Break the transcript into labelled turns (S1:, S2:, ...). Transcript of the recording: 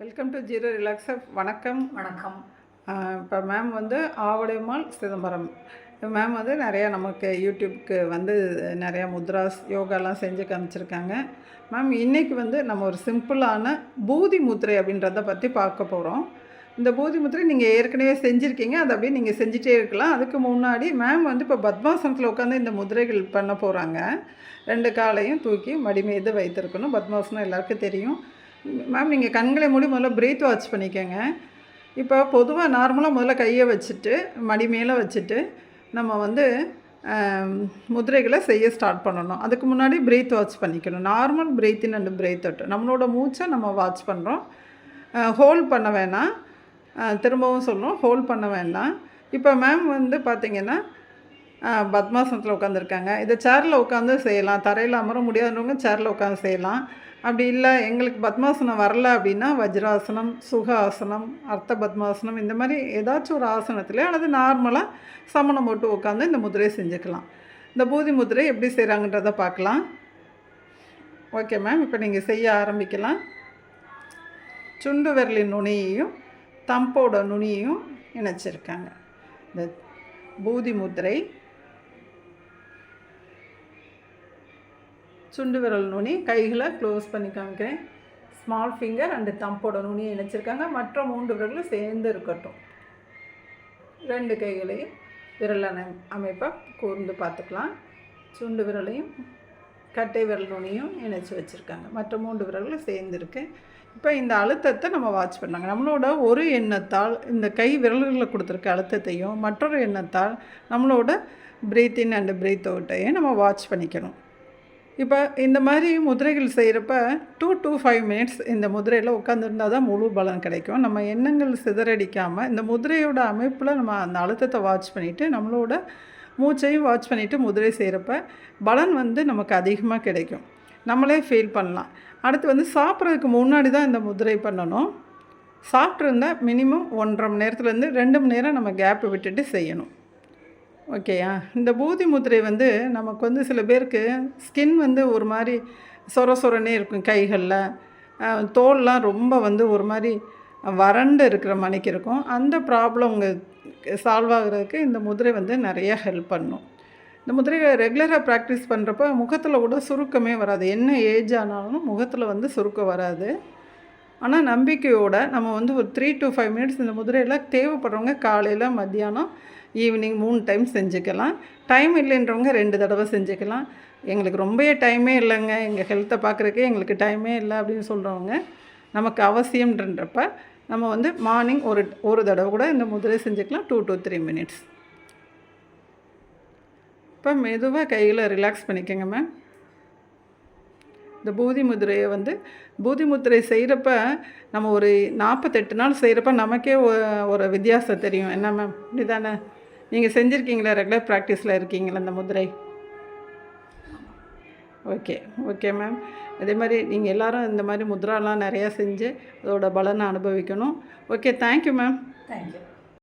S1: Welcome to zero ரிலாக்ஸர். வணக்கம்.
S2: வணக்கம்.
S1: இப்போ மேம் வந்து ஆவடைமால் சிதம்பரம் மேம் வந்து நிறையா நமக்கு யூடியூப்க்கு வந்து நிறையா முத்ராஸ் யோகாலாம் செஞ்சு காமிச்சிருக்காங்க. மேம் இன்றைக்கி வந்து நம்ம ஒரு சிம்பிளான பூதி முத்திரை அப்படின்றத பற்றி பார்க்க போகிறோம். இந்த பூதி முத்திரை நீங்கள் ஏற்கனவே செஞ்சுருக்கீங்க, அதை அப்படியே நீங்கள் செஞ்சிட்டே இருக்கலாம். அதுக்கு முன்னாடி மேம் வந்து இப்போ பத்மாசனத்தில் உட்காந்து இந்த முதிரைகள் பண்ண போகிறாங்க. 2 காலையும் தூக்கி மடி மீது வைத்திருக்கணும். பத்மாசனம் எல்லாருக்கும் தெரியும். மேம் நீங்கள் கண்களை மூடி முதல்ல பிரீத் வாட்ச் பண்ணிக்கோங்க. இப்போ பொதுவாக நார்மலாக முதல்ல கையை வச்சுட்டு மடி மேலே வச்சுட்டு நம்ம வந்து முதிரைகளை செய்ய ஸ்டார்ட் பண்ணணும். அதுக்கு முன்னாடி பிரீத் வாட்ச் பண்ணிக்கணும். Normal breath in and breath out. நம்மளோட மூச்சை நம்ம வாட்ச் பண்ணுறோம். ஹோல்ட் பண்ண வேணாம். திரும்பவும் சொல்கிறோம், ஹோல்ட் பண்ண வேண்டாம். இப்போ மேம் வந்து பார்த்திங்கன்னா பத்மாசனத்தில் உட்காந்துருக்காங்க. இதை சேரில் உட்காந்து செய்யலாம். தரையில் அமர முடியாதவங்க சேரில் உட்காந்து செய்யலாம். அப்படி இல்லை எங்களுக்கு பத்மாசனம் வரல அப்படின்னா வஜ்ராசனம், சுகாசனம், அர்த்த பத்மாசனம், இந்த மாதிரி ஏதாச்சும் ஒரு ஆசனத்தில் அல்லது நார்மலாக சமணம் போட்டு உட்காந்து இந்த முதிரையை செஞ்சுக்கலாம். இந்த பூதி முதிரை எப்படி செய்கிறாங்கன்றதை பார்க்கலாம். ஓகே மேம், இப்போ நீங்கள் செய்ய ஆரம்பிக்கலாம். சுண்டு விரலின் நுனியையும் தம்போட நுனியையும் இணைச்சிருக்காங்க. இந்த பூதி முதிரை சுண்டு விரல் நுனி, கைகளை க்ளோஸ் பண்ணி காமிக்கிறேன். ஸ்மால் ஃபிங்கர் அண்டு தம்போட நுனியை இணைச்சிருக்காங்க. மற்ற 3 விரலும் சேர்ந்து இருக்கட்டும். 2 கைகளையும் விரல் அமைப்பை கூர்ந்து பார்த்துக்கலாம். சுண்டு விரலையும் கட்டை விரல் நுனியும் இணைச்சி வச்சுருக்காங்க. மற்ற 3 விரல்களும் சேர்ந்துருக்கு. இப்போ இந்த அழுத்தத்தை நம்ம வாட்ச் பண்ணாங்க. நம்மளோட ஒரு எண்ணத்தால் இந்த கை விரல்களில் கொடுத்துருக்க அழுத்தத்தையும் மற்றொரு எண்ணத்தால் நம்மளோட பிரீத் இன் அண்டு பிரீத் அவுட்டையும் நம்ம வாட்ச் பண்ணிக்கணும். இப்போ இந்த மாதிரி முதிரைகள் செய்கிறப்ப 2 to 5 minutes இந்த முதிரையில் உட்காந்துருந்தால் தான் முழு பலன் கிடைக்கும். நம்ம எண்ணங்கள் சிதறடிக்காமல் இந்த முதிரையோட அமைப்பில் நம்ம அந்த அழுத்தத்தை வாட்ச் பண்ணிவிட்டு நம்மளோட மூச்சையும் வாட்ச் பண்ணிவிட்டு முதிரை செய்கிறப்ப பலன் வந்து நமக்கு அதிகமாக கிடைக்கும். நம்மளே ஃபீல் பண்ணலாம். அடுத்து வந்து சாப்பிட்றதுக்கு முன்னாடி தான் இந்த முதிரை பண்ணணும். சாப்பிட்ருந்தால் மினிமம் 1.5 மணி நேரத்துலேருந்து 2 மணி நேரம் நம்ம கேப்பு விட்டுட்டு செய்யணும். ஓகேயா? இந்த பூதி முதிரை வந்து நமக்கு வந்து சில பேருக்கு ஸ்கின் வந்து ஒரு மாதிரி சொரனே இருக்கும். கைகளில் தோல்லாம் ரொம்ப வந்து ஒரு மாதிரி வறண்டு இருக்கிற மணிக்கு இருக்கும். அந்த ப்ராப்ளம் உங்கள் சால்வ் ஆகிறதுக்கு இந்த முதிரை வந்து நிறைய ஹெல்ப் பண்ணும். இந்த முதிரையை ரெகுலராக ப்ராக்டிஸ் பண்ணுறப்ப முகத்தில் கூட சுருக்கமே வராது. என்ன ஏஜ் ஆனாலும் முகத்தில் வந்து சுருக்கம் வராது. ஆனால் நம்பிக்கையோடு நம்ம வந்து ஒரு 3 to 5 minutes இந்த முதிரையில் தேவைப்படுறவங்க காலையில், மத்தியானம், ஈவினிங் 3 டைம் செஞ்சுக்கலாம். டைம் இல்லைன்றவங்க 2 தடவை செஞ்சுக்கலாம். எங்களுக்கு ரொம்பவே டைமே இல்லைங்க, எங்கள் ஹெல்த்தை பார்க்குறக்கே எங்களுக்கு டைமே இல்லை அப்படின்னு சொல்கிறவங்க நமக்கு அவசியம்ன்றப்ப நம்ம வந்து மார்னிங் ஒரு தடவை கூட இந்த முதிரை செஞ்சுக்கலாம். 2 to 3 minutes. இப்போ மெதுவாக கையில் ரிலாக்ஸ் பண்ணிக்கோங்க மேம். இந்த பூதி முதிரையை வந்து பூதி முதிரை செய்கிறப்ப நம்ம ஒரு 48 நாள் செய்கிறப்ப நமக்கே ஒரு வித்தியாசம் தெரியும். என்ன மேம், இப்படி தானே? நீங்கள் செஞ்சுருக்கீங்களா? ரெகுலர் ப்ராக்டிஸில் இருக்கீங்களா இந்த முதிரை? Okay ma'am. அதே மாதிரி நீங்கள் எல்லோரும் இந்த மாதிரி முத்ராலாம் நிறையா செஞ்சு அதோட பலனை அனுபவிக்கணும். Okay, thank you ma'am.
S2: தேங்க்யூ.